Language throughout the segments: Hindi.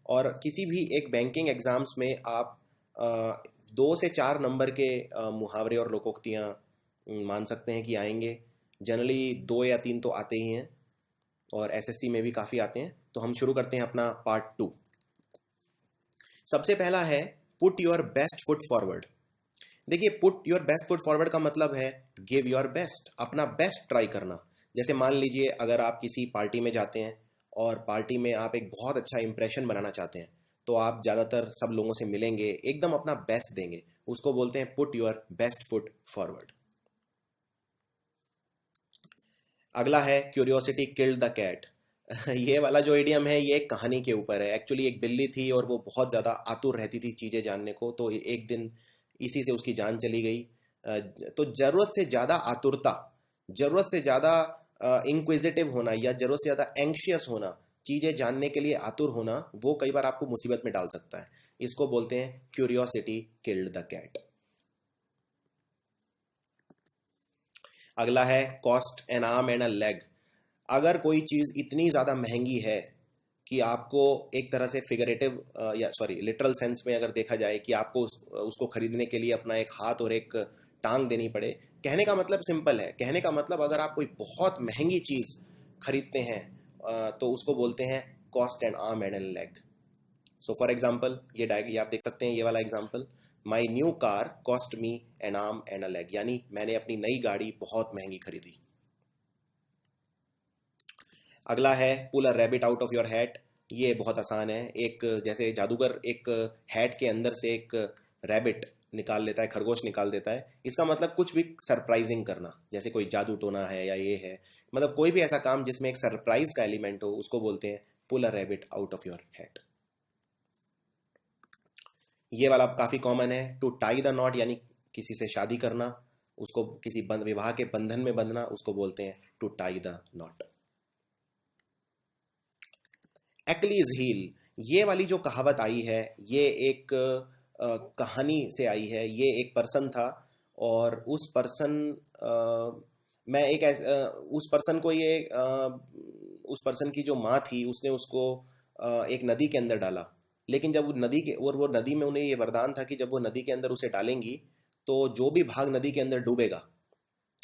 और किसी भी एक बैंकिंग एग्जाम्स में आप 2 से 4 नंबर के मुहावरे और लोकोक्तियाँ मान सकते हैं कि आएंगे। जनरली 2 या 3 तो आते ही हैं, और एसएससी में भी काफ़ी आते हैं। तो हम शुरू करते हैं अपना पार्ट 2। सबसे पहला है put your best foot forward. देखिए, put your best foot forward का मतलब है गिव योर बेस्ट, अपना बेस्ट ट्राई करना। जैसे मान लीजिए अगर आप किसी पार्टी में जाते हैं और पार्टी में आप एक बहुत अच्छा इंप्रेशन बनाना चाहते हैं, तो आप ज़्यादातर सब लोगों से मिलेंगे, एकदम अपना बेस्ट देंगे। उसको बोलते हैं put your best foot forward. अगला है क्यूरियोसिटी किल्ड द कैट। ये वाला जो इडियम है ये एक कहानी के ऊपर है। एक्चुअली एक बिल्ली थी और वो बहुत ज़्यादा आतुर रहती थी चीज़ें जानने को, तो एक दिन इसी से उसकी जान चली गई। तो ज़रूरत से ज़्यादा आतुरता, ज़रूरत से ज़्यादा इंक्विजिटिव होना या ज़रूरत से ज़्यादा एंग्शियस होना, चीज़ें जानने के लिए आतुर होना, वो कई बार आपको मुसीबत में डाल सकता है। इसको बोलते हैं क्यूरियोसिटी किल्ड द कैट। अगला है cost an arm and a leg. अगर कोई चीज़ इतनी ज़्यादा महंगी है कि आपको एक तरह से फिगरेटिव या सॉरी लिटरल सेंस में अगर देखा जाए कि आपको उसको खरीदने के लिए अपना एक हाथ और एक टांग देनी पड़े। कहने का मतलब सिंपल है, कहने का मतलब अगर आप कोई बहुत महंगी चीज़ खरीदते हैं तो उसको बोलते हैं cost and arm and an leg. So for example ये आप देख सकते हैं, ये वाला example, my new car cost me an arm and a leg, यानी मैंने अपनी नई गाड़ी बहुत महंगी खरीदी। अगला है pull a rabbit out of your hat. ये बहुत आसान है। एक जैसे जादूगर एक हैट के अंदर से एक रैबिट निकाल लेता है, खरगोश निकाल देता है। इसका मतलब कुछ भी सरप्राइजिंग करना, जैसे कोई जादू टोना है या ये है, मतलब कोई भी ऐसा काम जिसमें एक सरप्राइज का एलिमेंट हो, उसको बोलते हैं pull a rabbit out of your hat. ये वाला काफी कॉमन है, टू टाई द नॉट, यानी किसी से शादी करना, उसको किसी विवाह के बंधन में बंधना, उसको बोलते हैं to tie the knot. Achilles heel, ये वाली जो कहावत आई है ये एक कहानी से आई है। ये एक पर्सन था और उस पर्सन मैं एक उस पर्सन को ये उस पर्सन की जो माँ थी उसने उसको एक नदी के अंदर डाला। लेकिन जब वो नदी के और वो नदी में, उन्हें ये वरदान था कि जब वो नदी के अंदर उसे डालेंगी तो जो भी भाग नदी के अंदर डूबेगा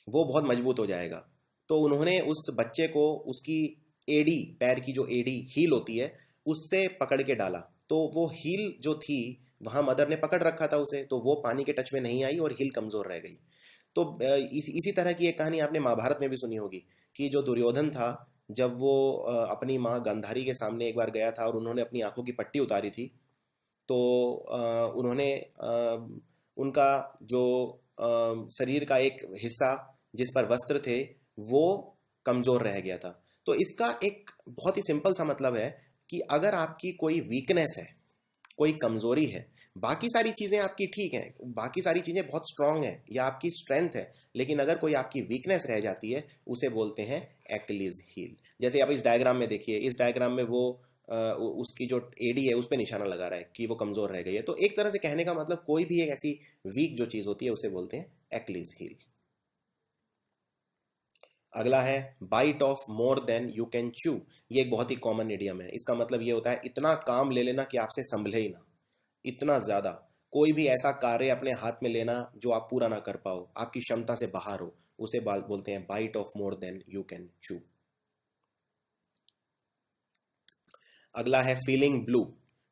वो बहुत मजबूत हो जाएगा। तो उन्होंने उस बच्चे को उसकी एड़ी, पैर की जो एड़ी हील होती है, उससे पकड़ के डाला। तो वो हील जो थी, वहां मदर ने पकड़ रखा था उसे, तो वो पानी के टच में नहीं आई और हील कमजोर रह गई। तो इसी तरह की एक कहानी आपने महाभारत में भी सुनी होगी कि जो दुर्योधन था, जब वो अपनी माँ गांधारी के सामने एक बार गया था और उन्होंने अपनी आंखों की पट्टी उतारी थी, तो उन्होंने उनका जो शरीर का एक हिस्सा जिस पर वस्त्र थे वो कमजोर रह गया था। तो इसका एक बहुत ही सिंपल सा मतलब है कि अगर आपकी कोई वीकनेस है, कोई कमजोरी है, बाकी सारी चीजें आपकी ठीक हैं, बाकी सारी चीजें बहुत स्ट्रांग हैं या आपकी स्ट्रेंथ है, लेकिन अगर कोई आपकी वीकनेस रह जाती है उसे बोलते हैं एक्लीज हील। जैसे आप इस डायग्राम में देखिए, इस डायग्राम में वो उसकी जो एडी है उस पर निशाना लगा रहा है कि वो कमजोर रह गई है। तो एक तरह से कहने का मतलब कोई भी एक ऐसी वीक जो चीज होती है उसे बोलते हैं एक्लीज हील। अगला है bite off more than you can chew. ये एक बहुत ही कॉमन इडियम है। इसका मतलब ये होता है इतना काम ले लेना कि आपसे संभले ही ना, इतना ज्यादा कोई भी ऐसा कार्य अपने हाथ में लेना जो आप पूरा ना कर पाओ, आपकी क्षमता से बाहर हो, उसे बोलते हैं bite off more than you can chew. अगला है फीलिंग ब्लू।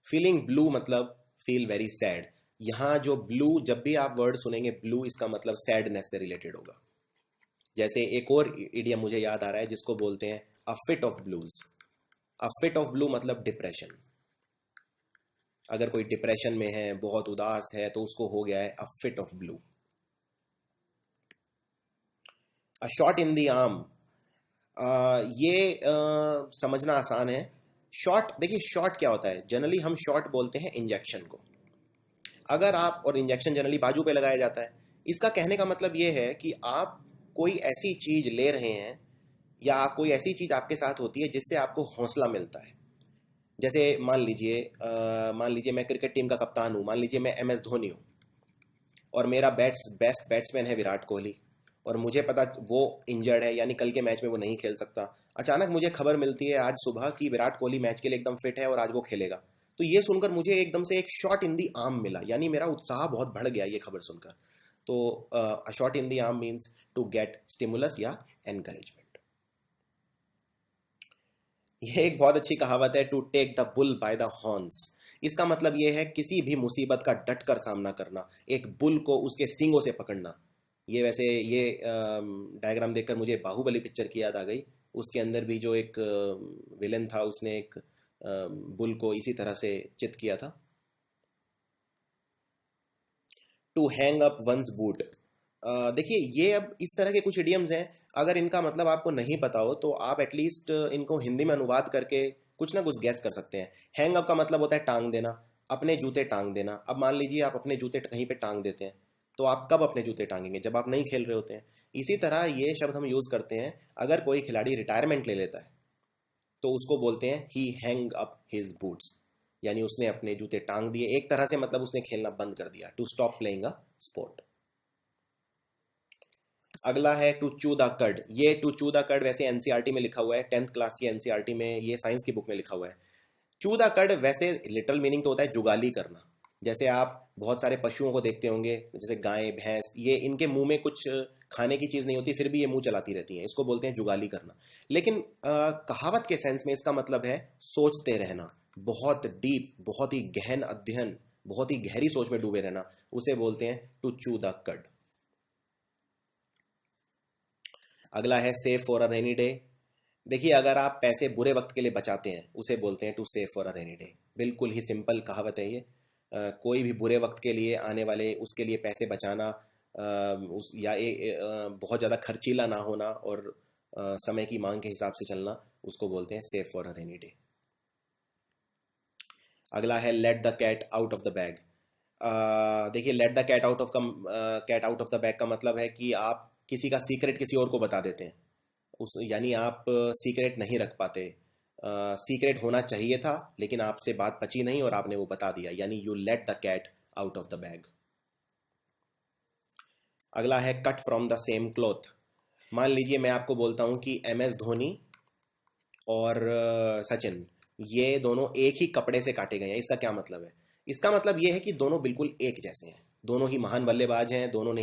फीलिंग ब्लू मतलब फील वेरी सैड। यहाँ जो ब्लू, जब भी आप वर्ड सुनेंगे ब्लू, इसका मतलब सैडनेस से रिलेटेड होगा। जैसे एक और इडियम मुझे याद आ रहा है जिसको बोलते हैं अ fit of blues. A fit of blue मतलब डिप्रेशन। अगर कोई डिप्रेशन में है, बहुत उदास है, तो उसको हो गया है अ fit of blue. A shot in the arm, ये समझना आसान है। शॉट, देखिए शॉट क्या होता है, जनरली हम शॉट बोलते हैं इंजेक्शन को। अगर आप, और इंजेक्शन जनरली बाजू पे लगाया जाता है। इसका कहने का मतलब ये है कि आप कोई ऐसी चीज ले रहे हैं या कोई ऐसी चीज आपके साथ होती है जिससे आपको हौसला मिलता है। जैसे मान लीजिए मैं क्रिकेट टीम का कप्तान हूँ, मान लीजिए मैं एम एस धोनी हूँ और मेरा बेस्ट बैट्समैन है विराट कोहली, और मुझे पता वो इंजर्ड है, यानी कल के मैच में वो नहीं खेल सकता। अचानक मुझे खबर मिलती है आज सुबह कि विराट कोहली मैच के लिए एकदम फिट है और आज वो खेलेगा। तो ये सुनकर मुझे एकदम से एक शॉट इन दी आर्म मिला, यानी मेरा उत्साह बहुत बढ़ गया ये खबर सुनकर। तो a shot in the arm means to get stimulus या एनकरेजमेंट। ये एक बहुत अच्छी कहावत है, to take the bull by the horns. इसका मतलब ये है किसी भी मुसीबत का डट कर सामना करना, एक बुल को उसके सींगों से पकड़ना। ये वैसे ये डायग्राम देखकर मुझे बाहुबली पिक्चर की याद आ गई। उसके अंदर भी जो एक विलेन था उसने एक बुल को इसी तरह से चित किया था। To hang up one's boot. देखिए ये अब इस तरह के कुछ इडियम्स हैं, अगर इनका मतलब आपको नहीं पता हो तो आप एटलीस्ट इनको हिंदी में अनुवाद करके कुछ ना कुछ गैस कर सकते हैं। हैंग अप का मतलब होता है टांग देना, अपने जूते टांग देना। अब मान लीजिए आप अपने जूते कहीं पे टांग देते हैं, तो आप कब अपने जूते टांगेंगे? जब आप नहीं खेल रहे होते हैं। इसी तरह ये शब्द हम यूज करते हैं अगर कोई खिलाड़ी रिटायरमेंट ले लेता है, तो उसको बोलते हैं ही हैंग अप हिज बूट्स, यानी उसने अपने जूते टांग दिए। एक तरह से मतलब उसने खेलना बंद कर दिया, to stop playing a sport. अगला है टू चू द कर्ड। ये टू चू द कर्ड वैसे एनसीईआरटी में लिखा हुआ है, 10th क्लास की एनसीईआरटी में, ये साइंस की बुक में लिखा हुआ है। चू द कर्ड वैसे लिटरल मीनिंग तो होता है जुगाली करना। जैसे आप बहुत सारे पशुओं को देखते होंगे, जैसे गाय भैंस, ये इनके मुंह में कुछ खाने की चीज नहीं होती, फिर भी ये मुंह चलाती रहती हैं, इसको बोलते हैं जुगाली करना। लेकिन कहावत के सेंस में इसका मतलब है सोचते रहना, बहुत डीप, बहुत ही गहन अध्ययन, बहुत ही गहरी सोच में डूबे रहना, उसे बोलते हैं टू चू द कर्ड। अगला है save for a rainy day. देखिए अगर आप पैसे बुरे वक्त के लिए बचाते हैं उसे बोलते हैं to save for a rainy day. बिल्कुल ही सिंपल कहावत है ये। कोई भी बुरे वक्त के लिए आने वाले उसके लिए पैसे बचाना, उस या बहुत ज़्यादा खर्चीला ना होना और समय की मांग के हिसाब से चलना, उसको बोलते हैं save for a rainy day. अगला है let the cat out of the bag. देखिए let the cat out of the bag का मतलब है कि आप किसी का सीक्रेट किसी और को बता देते हैं, उस यानी आप सीक्रेट नहीं रख पाते। सीक्रेट होना चाहिए था लेकिन आपसे बात पची नहीं और आपने वो बता दिया, यानी you let the cat out of the bag. अगला है cut from the same cloth. मान लीजिए मैं आपको बोलता हूं कि एम एस धोनी और सचिन, ये दोनों एक ही कपड़े से काटे गए हैं। इसका क्या मतलब है? इसका मतलब ये है कि दोनों बिल्कुल एक जैसे हैं, दोनों ही महान बल्लेबाज हैं, दोनों ने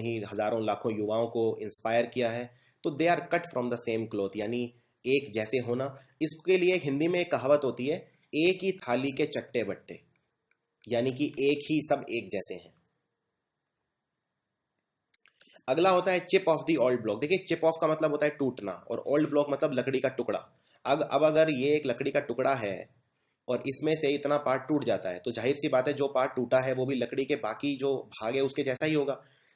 ही हजारों लाखों युवाओं को इंस्पायर किया है। तो they are cut from the same cloth, यानी एक जैसे होना। इसके लिए हिंदी में एक कहावत होती है, एक ही थाली के चट्टे बट्टे, यानी कि एक ही सब एक जैसे हैं। अगला होता है chip off the old block. देखिए चिप ऑफ का मतलब होता है टूटना और ओल्ड ब्लॉक मतलब लकड़ी का टुकड़ा। अब अगर ये एक लकड़ी का टुकड़ा है और इसमें से इतना पार्ट टूट जाता है, तो जाहिर सी बात है जो पार्ट टूटा है वो भी लकड़ी के बाकी जो भाग है उसके जैसा ही होगा।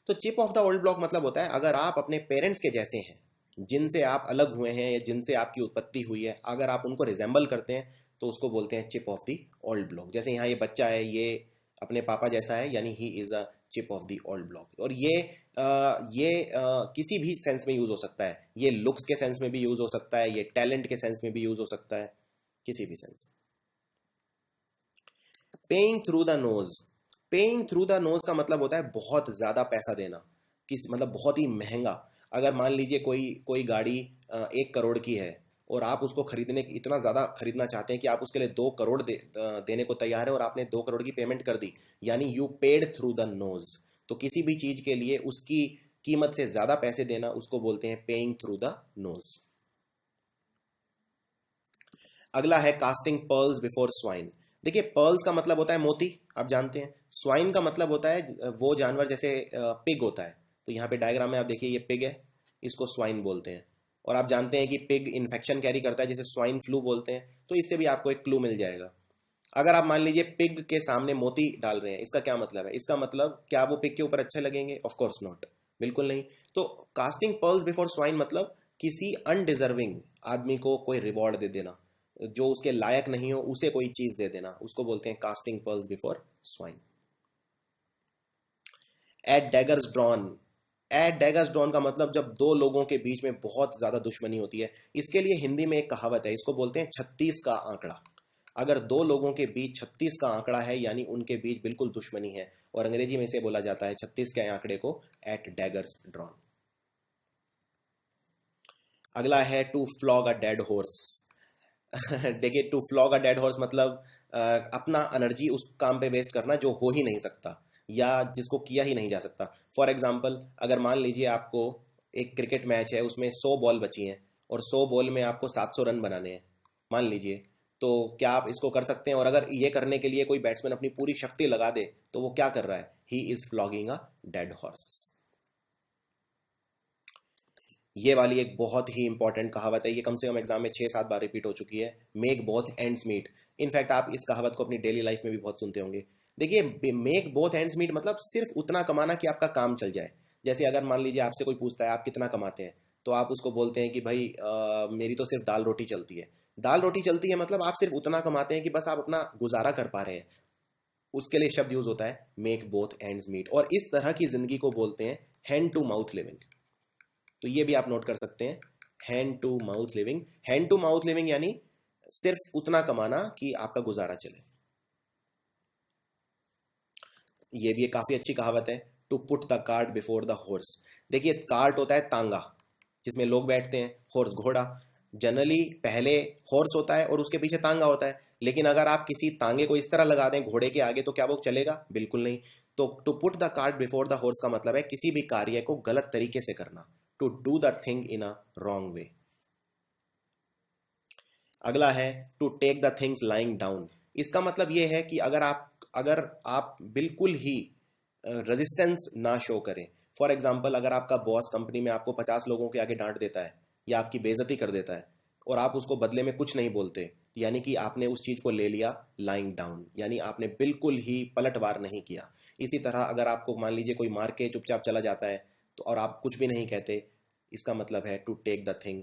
तो chip off the old block मतलब होता है अगर आप अपने पेरेंट्स के जैसे हैं, जिनसे आप अलग हुए हैं या जिनसे आपकी उत्पत्ति हुई है, अगर आप उनको रिजेंबल करते हैं तो उसको बोलते हैं chip off the old block. जैसे यहाँ ये बच्चा है, ये अपने पापा जैसा है, यानी he is a chip off the old block. और किसी भी सेंस में यूज हो सकता है, ये लुक्स के सेंस में भी यूज हो सकता है, ये टैलेंट के सेंस में भी यूज हो सकता है, किसी भी sense. Paying through the nose. Paying through the nose का मतलब होता है बहुत ज्यादा पैसा देना, किस मतलब बहुत ही महंगा। अगर मान लीजिए कोई कोई गाड़ी 1 करोड़ की है और आप उसको खरीदने इतना ज्यादा खरीदना चाहते हैं कि आप उसके लिए 2 करोड़ देने को तैयार है और आपने 2 करोड़ की पेमेंट कर दी, यानी you paid through the nose. तो किसी भी चीज के लिए उसकी कीमत से ज्यादा पैसे देना, उसको बोलते हैं पेइंग थ्रू द नोज। अगला है कास्टिंग पर्ल्स बिफोर स्वाइन। देखिए पर्ल्स का मतलब होता है मोती, आप जानते हैं। स्वाइन का मतलब होता है वो जानवर, जैसे पिग होता है। तो यहाँ पे डायग्राम में आप देखिए ये पिग है, इसको स्वाइन बोलते हैं। और आप जानते हैं कि पिग इन्फेक्शन कैरी करता है जिसे स्वाइन फ्लू बोलते हैं। तो इससे भी आपको एक क्लू मिल जाएगा। अगर आप मान लीजिए पिग के सामने मोती डाल रहे हैं, इसका क्या मतलब है? इसका मतलब क्या वो पिग के ऊपर अच्छे लगेंगे? ऑफ कोर्स नॉट, बिल्कुल नहीं। तो कास्टिंग पर्ल्स बिफोर स्वाइन मतलब किसी अनडिजर्विंग आदमी को कोई रिवॉर्ड दे देना, जो उसके लायक नहीं हो उसे कोई चीज दे देना, उसको बोलते हैं casting pearls before swine. At daggers drawn. At daggers drawn का मतलब जब दो लोगों के बीच में बहुत ज्यादा दुश्मनी होती है। इसके लिए हिंदी में एक कहावत है, इसको बोलते हैं 36 का आंकड़ा। अगर दो लोगों के बीच 36 का आंकड़ा है, यानी उनके बीच बिल्कुल दुश्मनी है, और अंग्रेजी में इसे बोला जाता है 36 के आंकड़े को एट डैगर्स ड्रॉन। अगला है to flog a dead horse. देखिए, to flog a dead horse मतलब अपना एनर्जी उस काम पे वेस्ट करना जो हो ही नहीं सकता या जिसको किया ही नहीं जा सकता। फॉर एग्जाम्पल, अगर मान लीजिए आपको एक क्रिकेट मैच है, उसमें 100 बॉल बची हैं और 100 बॉल में आपको 700 रन बनाने हैं, मान लीजिए, तो क्या आप इसको कर सकते हैं? और अगर ये करने के लिए कोई बैट्समैन अपनी पूरी शक्ति लगा दे तो वो क्या कर रहा है? He is flogging a dead horse. ये वाली एक बहुत ही इंपॉर्टेंट कहावत है, ये कम से कम एग्जाम में 6-7 बार रिपीट हो चुकी है। Make both ends meet. In fact आप इस कहावत को अपनी डेली लाइफ में भी बहुत सुनते होंगे। देखिए, मेक बोथ एंड्स मीट मतलब सिर्फ उतना कमाना कि आपका काम चल जाए। जैसे अगर मान लीजिए आपसे कोई पूछता है आप कितना कमाते हैं, तो आप उसको बोलते हैं कि भाई मेरी तो सिर्फ दाल रोटी चलती है। दाल रोटी चलती है मतलब आप सिर्फ उतना कमाते हैं कि बस आप अपना गुजारा कर पा रहे हैं। उसके लिए शब्द यूज होता है मेक बोथ एंड्स मीट, और इस तरह की जिंदगी को बोलते हैं हैंड टू माउथ लिविंग। तो ये भी आप नोट कर सकते हैं, hand to mouth living. Hand to mouth living यानी सिर्फ उतना कमाना कि आपका गुजारा चले। ये भी एक काफी अच्छी कहावत है, to put the cart before the horse. देखिए, कार्ट होता है तांगा जिसमें लोग बैठते हैं, हॉर्स घोड़ा। जनरली पहले हॉर्स होता है और उसके पीछे तांगा होता है, लेकिन अगर आप किसी तांगे को इस तरह लगा दें घोड़े के आगे तो क्या वो चलेगा? बिल्कुल नहीं। तो to put the cart before the horse का मतलब है किसी भी कार्य को गलत तरीके से करना, to do the thing in a wrong way. अगला है to take the things lying down. इसका मतलब ये है कि अगर आप बिल्कुल ही रेजिस्टेंस ना शो करें। फॉर एग्जाम्पल, अगर आपका बॉस कंपनी में आपको 50 लोगों के आगे डांट देता है या आपकी बेइज्जती कर देता है और आप उसको बदले में कुछ नहीं बोलते, यानी कि आपने उस चीज को ले लिया लाइंग डाउन, यानी आपने बिल्कुल ही पलटवार नहीं किया। इसी तरह अगर आपको मान लीजिए कोई मार के चुपचाप चला जाता है तो और आप कुछ भी नहीं कहते, इसका मतलब है टू टेक द थिंग